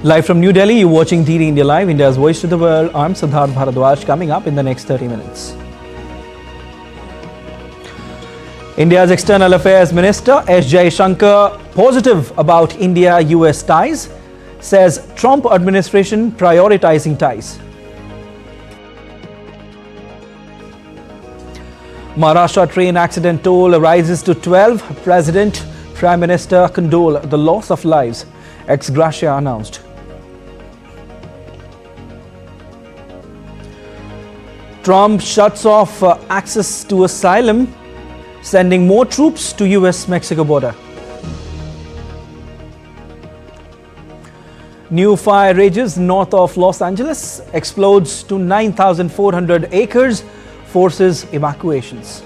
Live from New Delhi, you're watching DD India Live, India's voice to the world. I'm Bharat coming up in the next 30 minutes. India's External Affairs Minister S. Jaishankar positive about India-US ties, says Trump administration prioritizing ties. Maharashtra train accident toll rises to 12. President, Prime Minister condole the loss of lives. Ex gratia announced. Trump shuts off access to asylum, sending more troops to US-Mexico border. New fire rages north of Los Angeles, explodes to 9,400 acres, forces evacuations.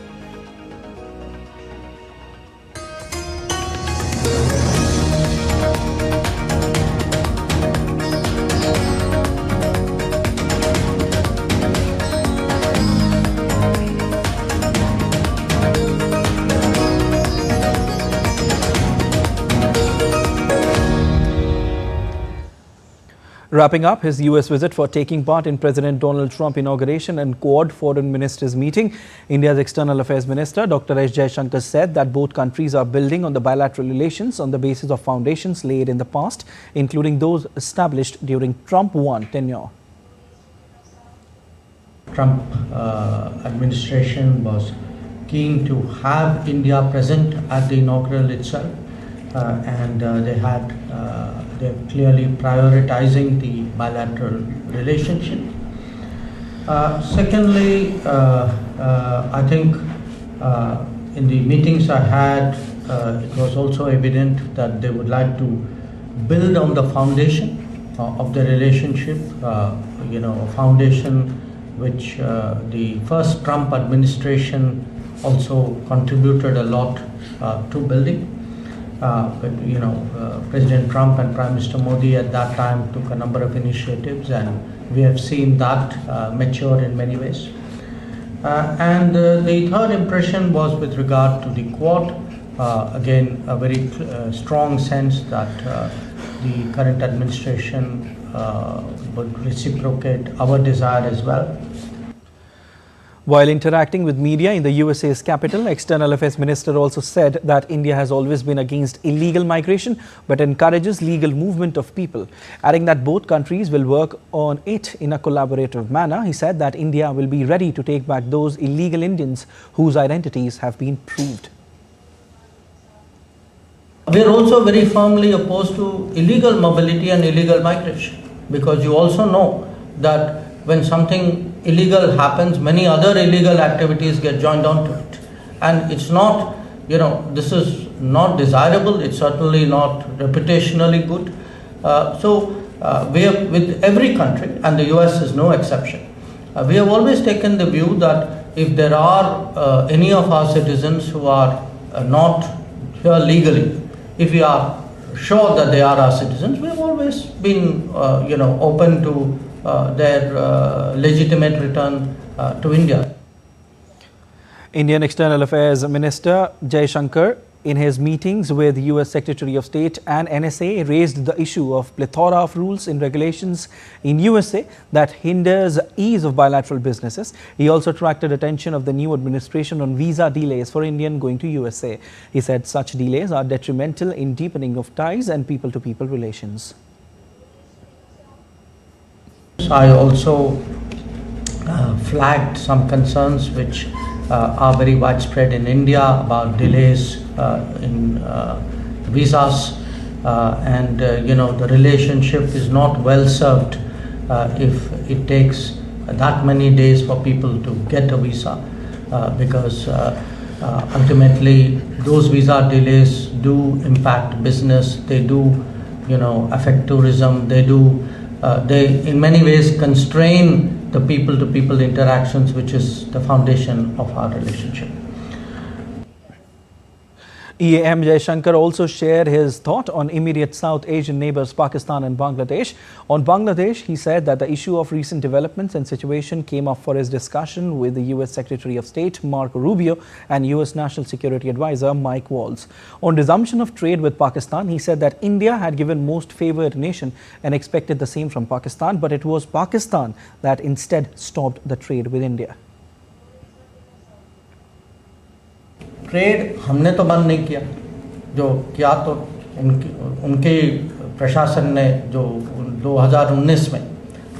Wrapping up his US visit for taking part in President Donald Trump inauguration and Quad foreign ministers meeting, India's External Affairs Minister Dr. S. Jaishankar said that both countries are building on the bilateral relations on the basis of foundations laid in the past, including those established during Trump 1 tenure. Trump administration was keen to have India present at the inaugural itself, and they're clearly prioritizing the bilateral relationship. Secondly, I think in the meetings I had, it was also evident that they would like to build on the foundation of the relationship, a foundation which the first Trump administration also contributed a lot to building. President Trump and Prime Minister Modi at that time took a number of initiatives, and we have seen that mature in many ways. And the third impression was with regard to the Quad. Again, a very strong sense that the current administration would reciprocate our desire as well. While interacting with media in the USA's capital, External Affairs Minister also said that India has always been against illegal migration but encourages legal movement of people, adding that both countries will work on it in a collaborative manner. He said that India will be ready to take back those illegal Indians whose identities have been proved. We are also very firmly opposed to illegal mobility and illegal migration, because you also know that when something illegal happens, many other illegal activities get joined onto it. And it's not, this is not desirable, it's certainly not reputationally good. We have, with every country, and the US is no exception, we have always taken the view that if there are any of our citizens who are not here legally, if we are sure that they are our citizens, we have always been, open to their legitimate return to India. Indian External Affairs Minister Jaishankar, in his meetings with US Secretary of State and NSA, raised the issue of plethora of rules and regulations in USA that hinders ease of bilateral businesses. He also attracted attention of the new administration on visa delays for Indian going to USA. He said such delays are detrimental in deepening of ties and people-to-people relations. I also flagged some concerns which are very widespread in India about delays in visas, and the relationship is not well served if it takes that many days for people to get a visa, because ultimately those visa delays do impact business, they do affect tourism, they in many ways constrain the people-to-people interactions, which is the foundation of our relationship. EAM Jaishankar also shared his thought on immediate South Asian neighbors Pakistan and Bangladesh. On Bangladesh, he said that the issue of recent developments and situation came up for his discussion with the US Secretary of State Marco Rubio and US National Security Advisor Mike Waltz. On resumption of trade with Pakistan, he said that India had given most favored nation and expected the same from Pakistan, but it was Pakistan that instead stopped the trade with India. Trade हमने तो बंद नहीं किया, जो किया तो उनके प्रशासन ने जो 2019 में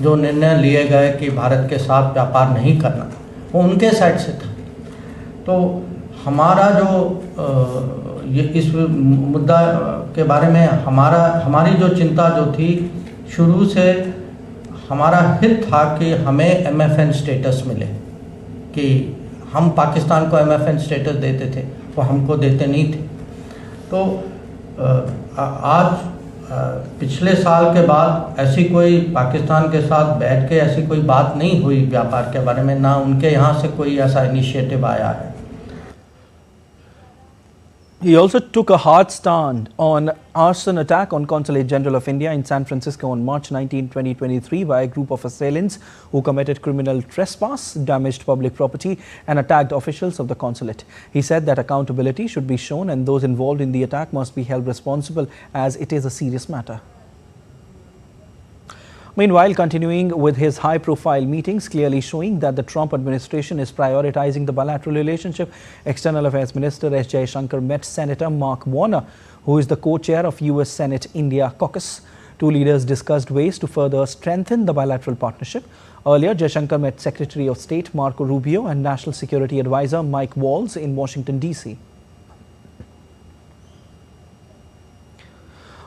जो निर्णय लिए गए कि भारत के साथ व्यापार नहीं करना, वो उनके साइड से था। तो हमारा जो ये इस मुद्दा के बारे में हमारी जो चिंता जो थी, शुरू से हमारा हित था कि हमें MFN स्टेटस मिले, कि हम पाकिस्तान को MFN स्टेटस देते थे, वो हमको देते नहीं थे। तो आज पिछले साल के बाद ऐसी कोई पाकिस्तान के साथ बैठ के ऐसी कोई बात नहीं हुई व्यापार के बारे में, ना उनके यहाँ से कोई ऐसा इनिशिएटिव आया है। He also took a hard stand on arson attack on Consulate General of India in San Francisco on March 19, 2023 by a group of assailants who committed criminal trespass, damaged public property and attacked officials of the consulate. He said that accountability should be shown and those involved in the attack must be held responsible as it is a serious matter. Meanwhile, continuing with his high-profile meetings, clearly showing that the Trump administration is prioritizing the bilateral relationship, External Affairs Minister S. Jaishankar met Senator Mark Warner, who is the co-chair of US Senate India Caucus. Two leaders discussed ways to further strengthen the bilateral partnership. Earlier, Jaishankar met Secretary of State Marco Rubio and National Security Advisor Mike Waltz in Washington, D.C.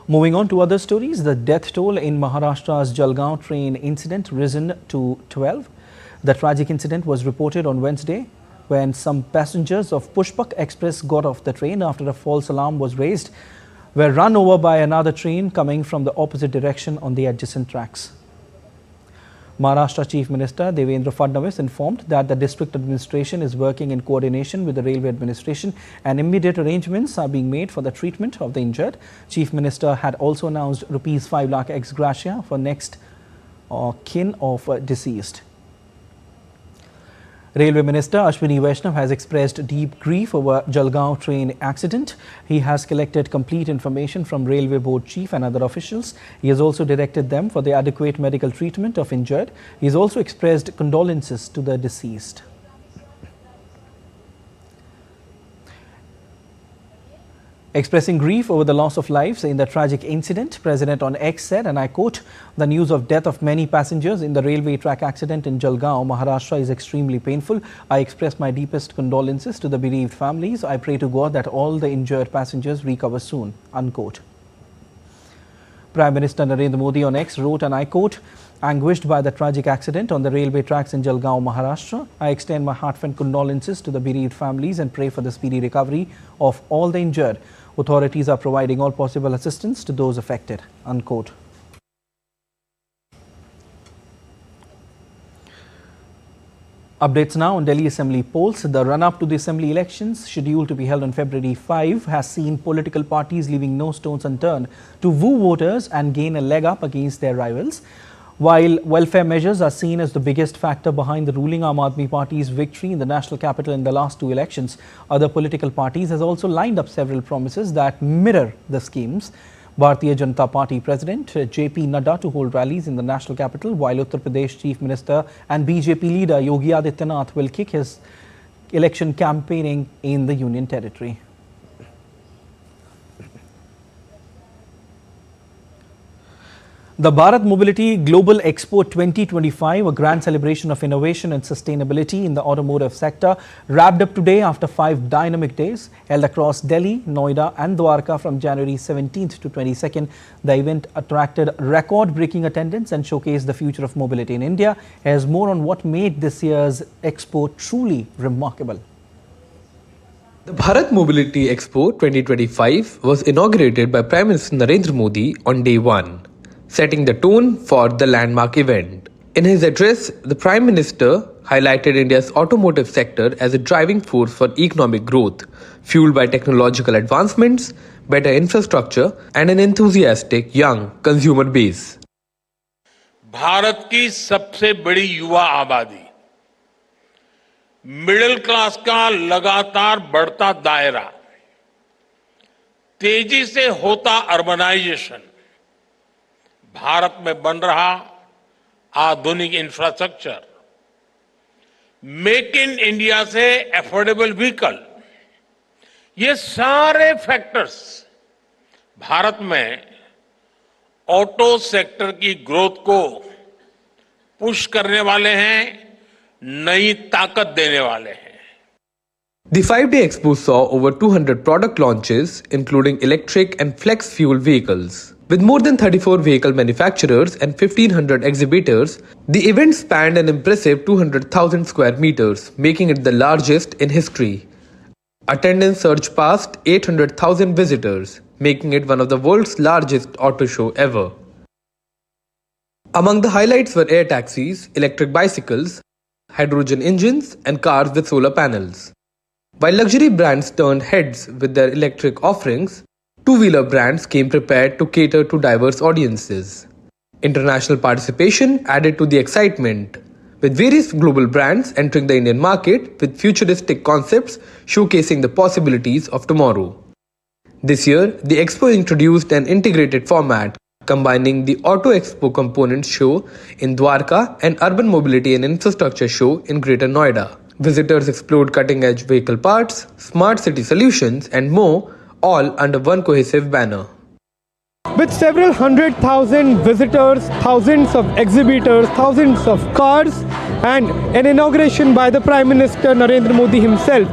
Moving on to other stories, the death toll in Maharashtra's Jalgaon train incident risen to 12. The tragic incident was reported on Wednesday when some passengers of Pushpak Express got off the train after a false alarm was raised, were run over by another train coming from the opposite direction on the adjacent tracks. Maharashtra Chief Minister Devendra Fadnavis informed that the district administration is working in coordination with the railway administration and immediate arrangements are being made for the treatment of the injured. Chief Minister had also announced Rs 5 lakh ex gratia for next kin of deceased. Railway Minister Ashwini Vaishnav has expressed deep grief over Jalgaon train accident. He has collected complete information from Railway Board Chief and other officials. He has also directed them for the adequate medical treatment of injured. He has also expressed condolences to the deceased. Expressing grief over the loss of lives in the tragic incident, President on X said, and I quote, "The news of death of many passengers in the railway track accident in Jalgaon, Maharashtra is extremely painful. I express my deepest condolences to the bereaved families. I pray to God that all the injured passengers recover soon." Unquote. Prime Minister Narendra Modi on X wrote, and I quote, "Anguished by the tragic accident on the railway tracks in Jalgaon, Maharashtra, I extend my heartfelt condolences to the bereaved families and pray for the speedy recovery of all the injured. Authorities are providing all possible assistance to those affected." Unquote. Updates now on Delhi Assembly polls. The run-up to the Assembly elections, scheduled to be held on February 5, has seen political parties leaving no stones unturned to woo voters and gain a leg up against their rivals. While welfare measures are seen as the biggest factor behind the ruling Aam Aadmi Party's victory in the national capital in the last two elections, other political parties has also lined up several promises that mirror the schemes. Bharatiya Janata Party President JP Nadda to hold rallies in the national capital, while Uttar Pradesh Chief Minister and BJP leader Yogi Adityanath will kick his election campaigning in the Union Territory. The Bharat Mobility Global Expo 2025, a grand celebration of innovation and sustainability in the automotive sector, wrapped up today after 5 dynamic days held across Delhi, Noida and Dwarka from January 17th to 22nd. The event attracted record-breaking attendance and showcased the future of mobility in India. Here's more on what made this year's Expo truly remarkable. The Bharat Mobility Expo 2025 was inaugurated by Prime Minister Narendra Modi on day 1. Setting the tone for the landmark event. In his address, the Prime Minister highlighted India's automotive sector as a driving force for economic growth, fueled by technological advancements, better infrastructure, and an enthusiastic young consumer base. Bharat की सबसे बड़ी युवा आबादी, middle class का लगातार बढ़ता दायरा, तेजी से होता अर्बनाइजेशन, भारत में बन रहा आधुनिक इंफ्रास्ट्रक्चर, मेक इन इंडिया से अफोर्डेबल व्हीकल, ये सारे फैक्टर्स भारत में ऑटो सेक्टर की ग्रोथ को पुश करने वाले हैं, नई ताकत देने वाले हैं. The 5-day Expo saw over 200 product launches, including electric and flex fuel vehicles. With more than 34 vehicle manufacturers and 1,500 exhibitors, the event spanned an impressive 200,000 square meters, making it the largest in history. Attendance surged past 800,000 visitors, making it one of the world's largest auto show ever. Among the highlights were air taxis, electric bicycles, hydrogen engines, and cars with solar panels. While luxury brands turned heads with their electric offerings, two-wheeler brands came prepared to cater to diverse audiences. International participation added to the excitement, with various global brands entering the Indian market with futuristic concepts showcasing the possibilities of tomorrow. This year, the Expo introduced an integrated format combining the Auto Expo Components Show in Dwarka and Urban Mobility and Infrastructure Show in Greater Noida. Visitors explored cutting-edge vehicle parts, smart city solutions, and more, all under one cohesive banner. With several 100,000 visitors, thousands of exhibitors, thousands of cars, and an inauguration by the Prime Minister Narendra Modi himself,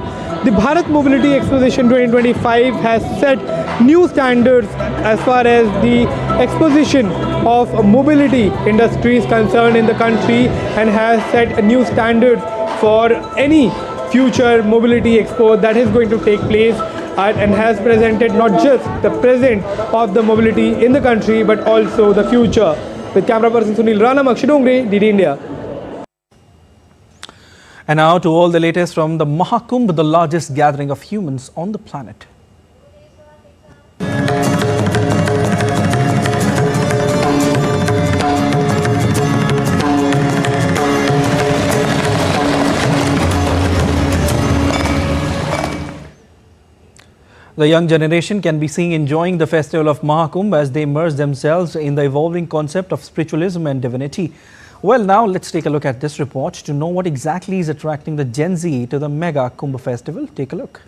the Bharat Mobility Exposition 2025 has set new standards as far as the exposition of mobility industry is concerned in the country, and has set new standards for any future mobility expo that is going to take place, and has presented not just the present of the mobility in the country but also the future. With camera person Sunil Rana, Makshi Dongre, DD India. And now to all the latest from the Maha Kumbh, the largest gathering of humans on the planet. The young generation can be seen enjoying the festival of Maha Kumbh as they immerse themselves in the evolving concept of spiritualism and divinity. Well, now let's take a look at this report to know what exactly is attracting the Gen Z to the Mega Kumbh festival. Take a look.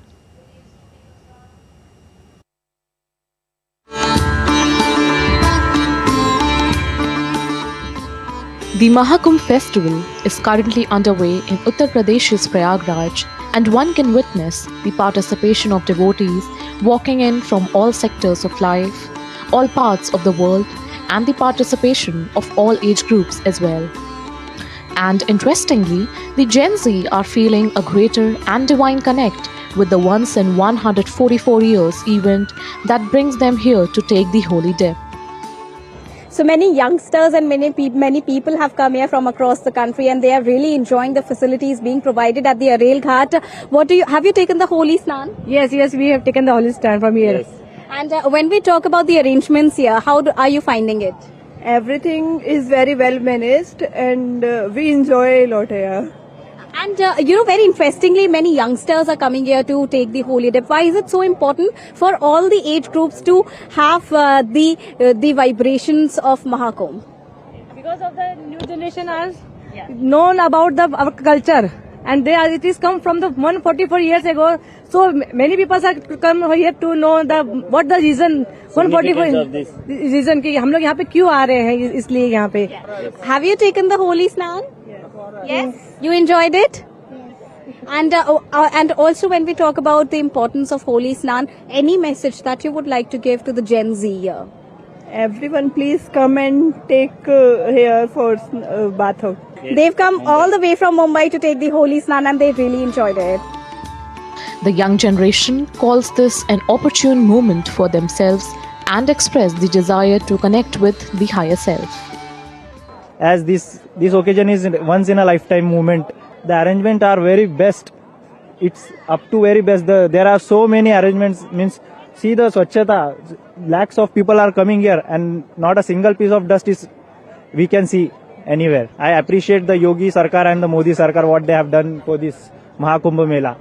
The Maha Kumbh festival is currently underway in Uttar Pradesh's Prayagraj, and one can witness the participation of devotees walking in from all sectors of life, all parts of the world, and the participation of all age groups as well. And interestingly, the Gen Z are feeling a greater and divine connect with the once in 144 years event that brings them here to take the holy dip. So many youngsters and many people have come here from across the country, and they are really enjoying the facilities being provided at the Arel Ghat. Have you taken the holy snan? Yes, we have taken the holy snan from here. Yes. And when we talk about the arrangements here, are you finding it? Everything is very well managed, and we enjoy a lot here. And very interestingly, many youngsters are coming here to take the holy dip. Why is it so important for all the age groups to have the vibrations of Maha Kumbh? Because of the new generation has known about our culture, and it is come from the 144 years ago. So many people have come here to know what the reason 144 reason कि हम लोग यहाँ पे क्यों आ रहे हैं, इसलिए यहाँ पे. Have you taken the holy snan? Yes. You enjoyed it? And also when we talk about the importance of holy snan, any message that you would like to give to the Gen Z here? Everyone please come and take here for bath. They've come all the way from Mumbai to take the holy snan, and they really enjoyed it. The young generation calls this an opportune moment for themselves and express the desire to connect with the higher self. As this occasion is once in a lifetime moment, the arrangement are very best. It's up to very best. There are so many arrangements. Means see the Swachhata. Lakhs of people are coming here, and not a single piece of dust is we can see anywhere. I appreciate the Yogi Sarkar and the Modi Sarkar what they have done for this Maha Kumbh Mela.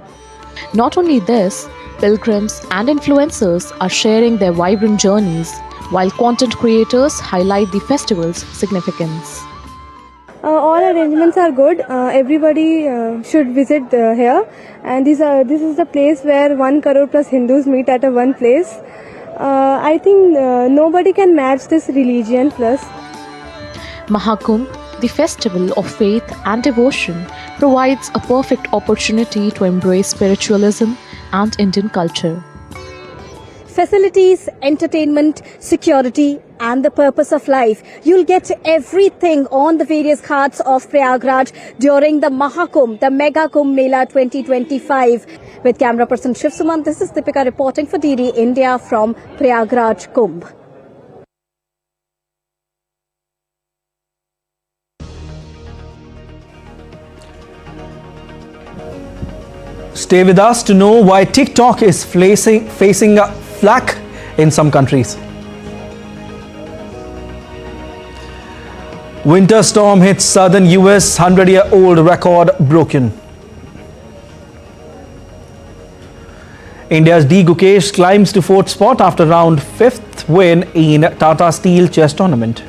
Not only this, pilgrims and influencers are sharing their vibrant journeys, while content creators highlight the festival's significance. All arrangements are good. Everybody should visit here, and this is the place where 1 crore plus Hindus meet at a one place. I think nobody can match this religion plus. Maha Kumbh, the festival of faith and devotion, provides a perfect opportunity to embrace spiritualism and Indian culture. Facilities, entertainment, security, and the purpose of life. You'll get everything on the various ghats of Prayagraj during the Maha Kumbh, the Mega Kumbh Mela 2025. With camera person Shiv Suman, this is Deepika reporting for DD India from Prayagraj Kumbh. Stay with us to know why TikTok is facing flack in some countries. Winter storm hits southern US, 100-year-old record broken. India's D. Gukesh climbs to 4th spot after round 5th win in Tata Steel chess tournament.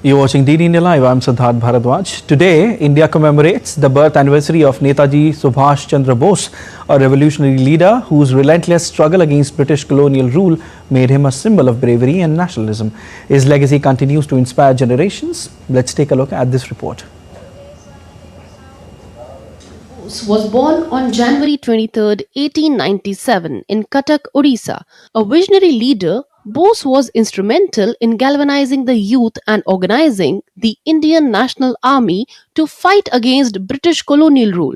You're watching DD India Live. I'm Siddharth Bharadwaj. Today, India commemorates the birth anniversary of Netaji Subhash Chandra Bose, a revolutionary leader whose relentless struggle against British colonial rule made him a symbol of bravery and nationalism. His legacy continues to inspire generations. Let's take a look at this report. Bose was born on January 23, 1897 in Cuttack, Odisha. A visionary leader, Bose was instrumental in galvanizing the youth and organizing the Indian National Army to fight against British colonial rule.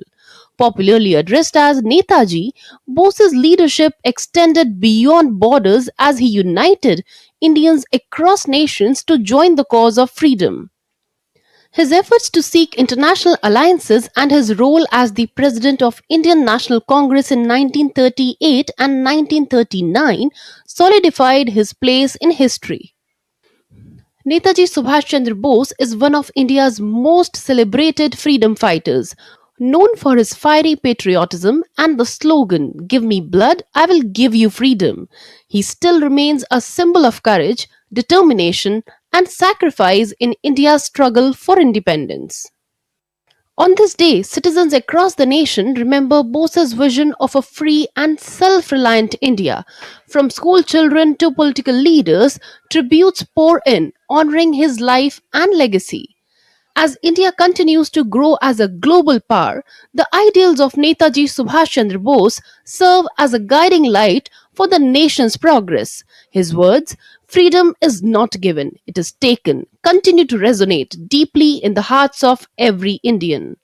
Popularly addressed as Netaji, Bose's leadership extended beyond borders as he united Indians across nations to join the cause of freedom. His efforts to seek international alliances and his role as the president of Indian National Congress in 1938 and 1939 solidified his place in history. Netaji Subhash Chandra Bose is one of India's most celebrated freedom fighters, known for his fiery patriotism and the slogan, "Give me blood, I will give you freedom." He still remains a symbol of courage, determination, and sacrifice in India's struggle for independence. On this day, citizens across the nation remember Bose's vision of a free and self-reliant India. From school children to political leaders, tributes pour in, honoring his life and legacy. As India continues to grow as a global power, the ideals of Netaji Subhash Chandra Bose serve as a guiding light for the nation's progress. His words, "Freedom is not given, it is taken," continue to resonate deeply in the hearts of every Indian.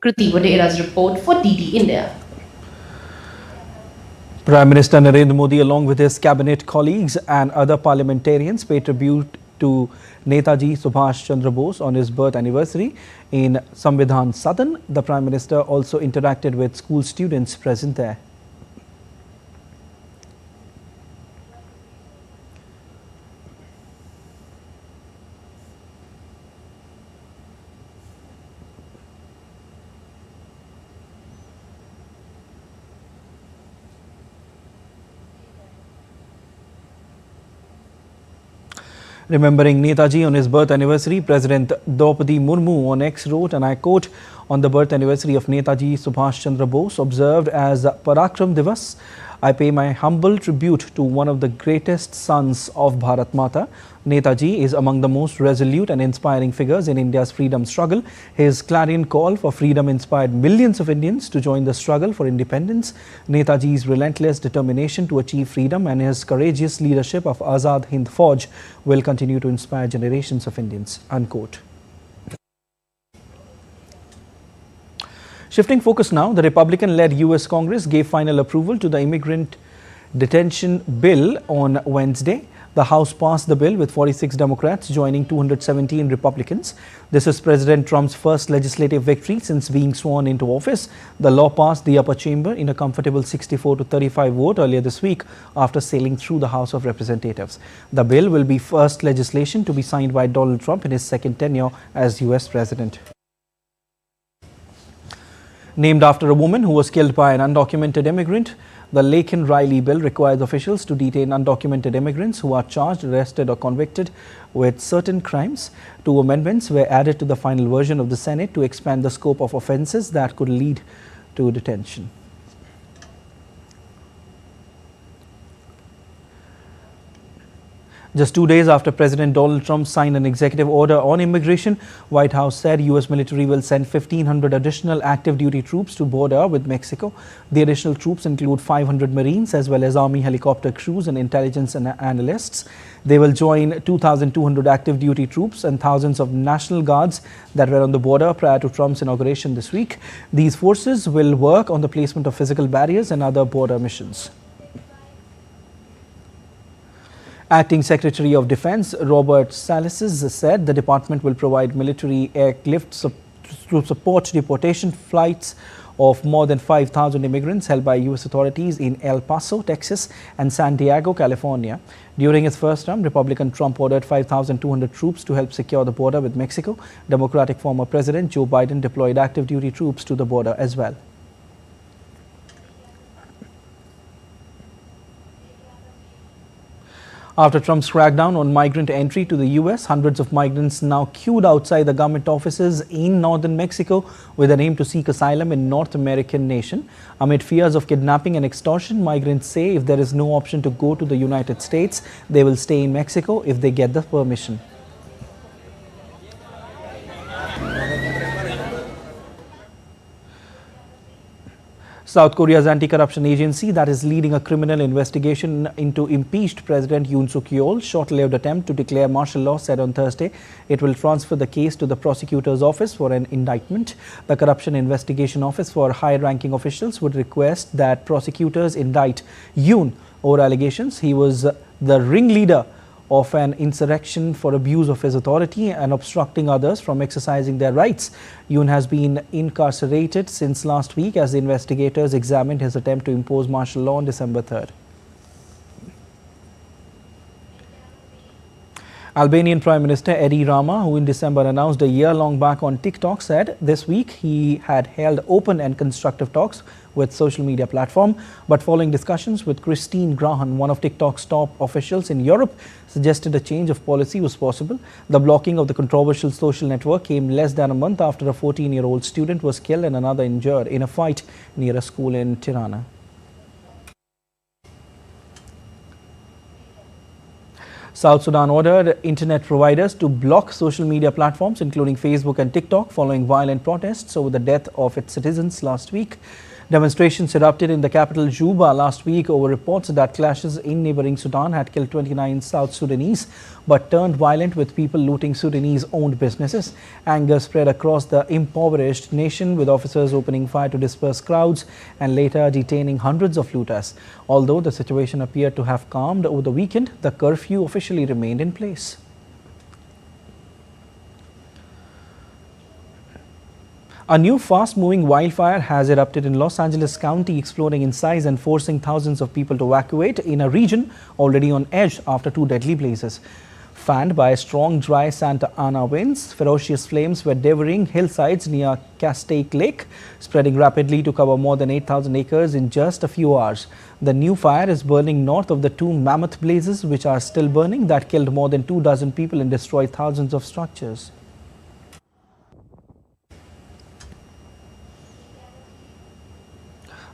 Kriti Vadera's report for DD India. Prime Minister Narendra Modi, along with his cabinet colleagues and other parliamentarians, paid tribute to Netaji Subhash Chandra Bose on his birth anniversary in Samvidhan Sadan. The Prime Minister also interacted with school students present there. Remembering Netaji on his birth anniversary, President Draupadi Murmu on X wrote, and I quote, "On the birth anniversary of Netaji Subhash Chandra Bose, observed as Parakram Divas, I pay my humble tribute to one of the greatest sons of Bharat Mata. Netaji is among the most resolute and inspiring figures in India's freedom struggle. His clarion call for freedom inspired millions of Indians to join the struggle for independence. Netaji's relentless determination to achieve freedom and his courageous leadership of Azad Hind Fauj will continue to inspire generations of Indians." Unquote. Shifting focus now, the Republican-led US Congress gave final approval to the immigrant detention bill on Wednesday. The House passed the bill with 46 Democrats joining 217 Republicans. This is President Trump's first legislative victory since being sworn into office. The law passed the upper chamber in a comfortable 64-35 vote earlier this week after sailing through the House of Representatives. The bill will be first legislation to be signed by Donald Trump in his second tenure as US President. Named after a woman who was killed by an undocumented immigrant, the Laken Riley bill requires officials to detain undocumented immigrants who are charged, arrested or convicted with certain crimes. 2 amendments were added to the final version of the Senate to expand the scope of offences that could lead to detention. Just 2 days after President Donald Trump signed an executive order on immigration, White House said US military will send 1,500 additional active duty troops to border with Mexico. The additional troops include 500 Marines as well as Army helicopter crews and intelligence analysts. They will join 2,200 active duty troops and thousands of National Guards that were on the border prior to Trump's inauguration this week. These forces will work on the placement of physical barriers and other border missions. Acting Secretary of Defense Robert Salas said the department will provide military airlift to support deportation flights of more than 5,000 immigrants held by US authorities in El Paso, Texas and San Diego, California. During his first term, Republican Trump ordered 5,200 troops to help secure the border with Mexico. Democratic former President Joe Biden deployed active duty troops to the border as well. After Trump's crackdown on migrant entry to the US, hundreds of migrants now queued outside the government offices in northern Mexico with an aim to seek asylum in North American nation. Amid fears of kidnapping and extortion, migrants say if there is no option to go to the United States, they will stay in Mexico if they get the permission. South Korea's anti-corruption agency that is leading a criminal investigation into impeached President Yoon Suk-yeol's short-lived attempt to declare martial law said on Thursday it will transfer the case to the prosecutor's office for an indictment. The Corruption Investigation Office for high-ranking officials would request that prosecutors indict Yoon over allegations he was the ringleader of an insurrection for abuse of his authority and obstructing others from exercising their rights. Yoon has been incarcerated since last week as the investigators examined his attempt to impose martial law on December 3rd. Albanian Prime Minister Edi Rama, who in December announced a year-long ban on TikTok, said this week he had held open and constructive talks with social media platform, but following discussions with Christine Grahan, one of TikTok's top officials in Europe, suggested a change of policy was possible. The blocking of the controversial social network came less than a month after a 14-year-old student was killed and another injured in a fight near a school in Tirana. South Sudan ordered internet providers to block social media platforms including Facebook and TikTok following violent protests over the death of its citizens last week. Demonstrations erupted in the capital Juba last week over reports that clashes in neighboring Sudan had killed 29 South Sudanese but turned violent with people looting Sudanese-owned businesses. Anger spread across the impoverished nation with officers opening fire to disperse crowds and later detaining hundreds of looters. Although the situation appeared to have calmed over the weekend, the curfew officially remained in place. A new fast-moving wildfire has erupted in Los Angeles County, exploding in size and forcing thousands of people to evacuate in a region already on edge after 2 deadly blazes. Fanned by strong dry Santa Ana winds, ferocious flames were devouring hillsides near Castaic Lake, spreading rapidly to cover more than 8,000 acres in just a few hours. The new fire is burning north of the two mammoth blazes which are still burning that killed more than 24 people and destroyed thousands of structures.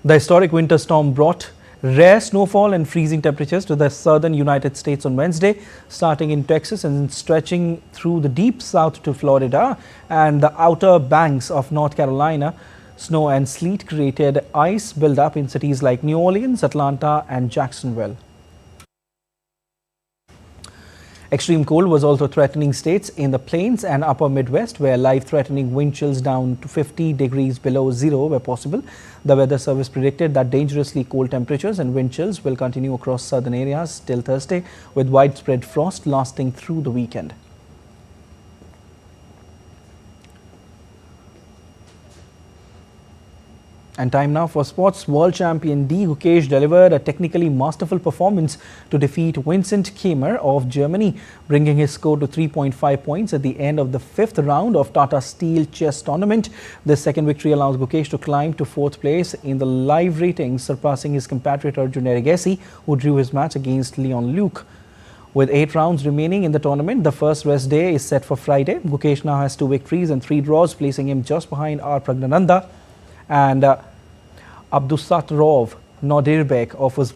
The historic winter storm brought rare snowfall and freezing temperatures to the southern United States on Wednesday, starting in Texas and stretching through the deep south to Florida and the outer banks of North Carolina. Snow and sleet created ice buildup in cities like New Orleans, Atlanta and Jacksonville. Extreme cold was also threatening states in the plains and upper Midwest, where life-threatening wind chills down to 50 degrees below zero were possible. The Weather Service predicted that dangerously cold temperatures and wind chills will continue across southern areas till Thursday, with widespread frost lasting through the weekend. And time now for sports. World champion D. Gukesh delivered a technically masterful performance to defeat Vincent Kiemer of Germany, bringing his score to 3.5 points at the end of the 5th round of Tata Steel Chess Tournament. This second victory allows Gukesh to climb to 4th place in the live ratings, surpassing his compatriot Arjun Erigesi, who drew his match against Leon Luke. With 8 rounds remaining in the tournament, the first rest day is set for Friday. Gukesh now has 2 victories and 3 draws, placing him just behind R. Pragnananda and Abdusatrov Nodirbek of Uzbekistan.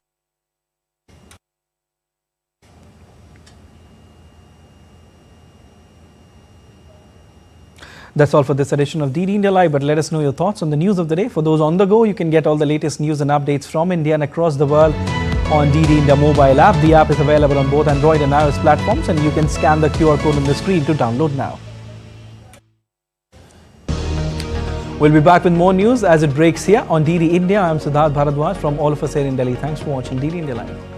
That's all for this edition of DD India Live, but let us know your thoughts on the news of the day. For those on the go, you can get all the latest news and updates from India and across the world on DD India mobile app. The app is available on both Android and iOS platforms, and you can scan the QR code on the screen to download now. We'll be back with more news as it breaks here on DD India. I'm Siddharth Bharadwaj from all of us here in Delhi. Thanks for watching DD India Live.